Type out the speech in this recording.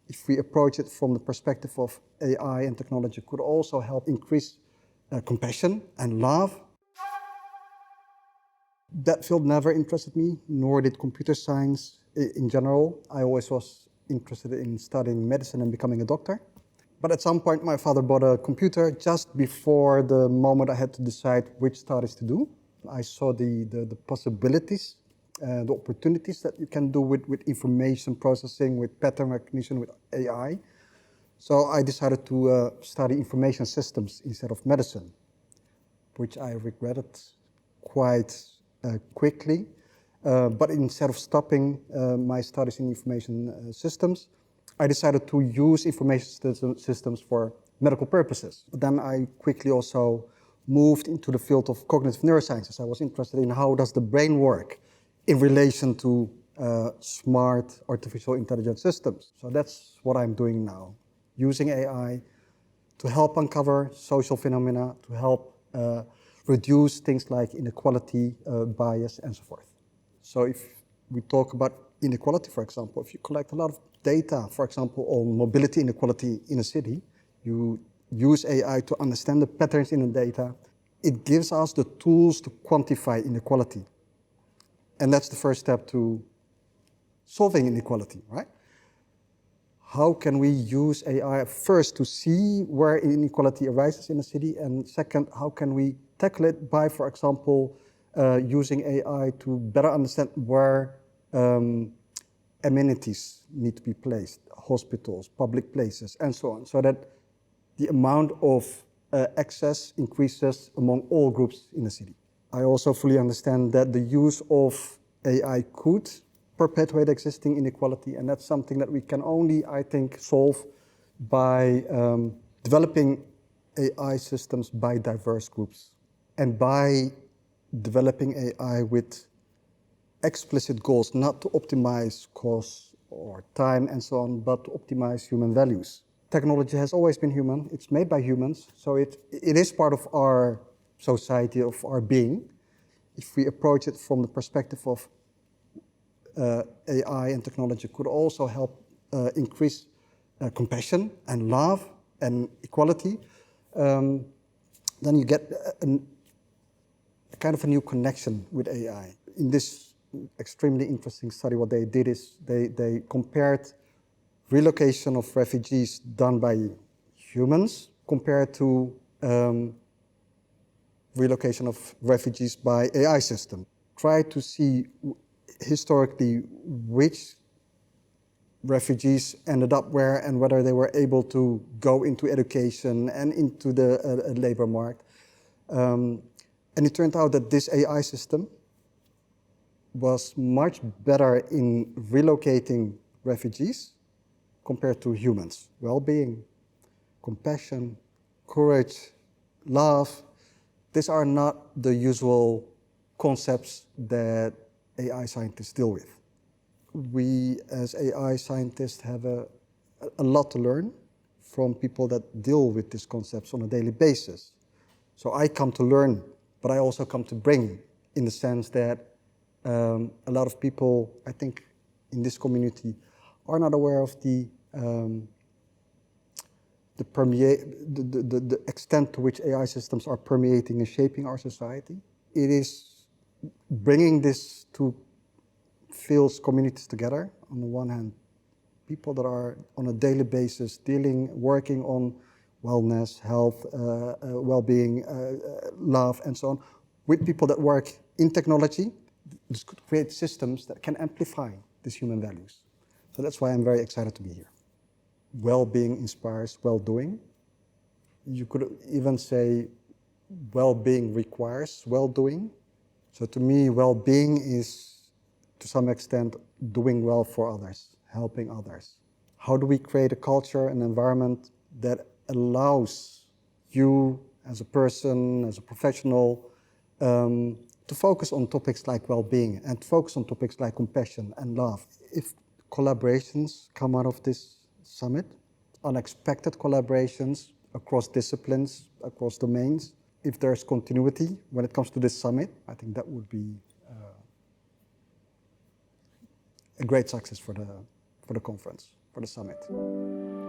if we approach it from the perspective of AI and technology, could also help increase compassion and love. That field never interested me, nor did computer science in general. I always was interested in studying medicine and becoming a doctor. But at some point, my father bought a computer just before the moment I had to decide which studies to do. I saw the possibilities, the opportunities that you can do with information processing, with pattern recognition, with AI. So I decided to study information systems instead of medicine, which I regretted quite quickly. But instead of stopping my studies in information systems, I decided to use information systems for medical purposes. But then I quickly also moved into the field of cognitive neurosciences. I was interested in how does the brain work in relation to smart artificial intelligence systems. So that's what I'm doing now, using AI to help uncover social phenomena, to help reduce things like inequality, bias, and so forth. So if we talk about inequality, for example, if you collect a lot of data, for example, on mobility inequality in a city, you use AI to understand the patterns in the data. It gives us the tools to quantify inequality. And that's the first step to solving inequality, right? How can we use AI first to see where inequality arises in a city, and second, how can we tackle it by, for example, using AI to better understand where amenities need to be placed, hospitals, public places, and so on, so that the amount of access increases among all groups in the city. I also fully understand that the use of AI could perpetuate existing inequality, and that's something that we can only, I think, solve by developing AI systems by diverse groups, and by developing AI with explicit goals, not to optimize costs or time and so on, but to optimize human values. Technology has always been human, it's made by humans, so it is part of our society, of our being. If we approach it from the perspective of AI and technology, could also help increase compassion and love and equality, then you get a kind of a new connection with AI. In this extremely interesting study, what they did is they compared relocation of refugees done by humans compared to relocation of refugees by AI system. Try to see historically which refugees ended up where and whether they were able to go into education and into the labor market. And it turned out that this AI system was much better in relocating refugees compared to humans. Well-being, compassion, courage, love, these are not the usual concepts that AI scientists deal with. We as AI scientists have a lot to learn from people that deal with these concepts on a daily basis. So I come to learn, but I also come to bring, in the sense that a lot of people, I think, in this community are not aware of the extent to which AI systems are permeating and shaping our society. It is bringing these two fields, communities together. On the one hand, people that are on a daily basis working on wellness, health, well-being, love, and so on, with people that work in technology. This could create systems that can amplify these human values. So that's why I'm very excited to be here. Well-being inspires well-doing. You could even say well-being requires well-doing. So to me, well-being is, to some extent, doing well for others, helping others. How do we create a culture, an environment that allows you as a person, as a professional, to focus on topics like well-being and focus on topics like compassion and love? If collaborations come out of this summit, unexpected collaborations across disciplines, across domains, if there's continuity when it comes to this summit, I think that would be a great success for the conference. for the summit.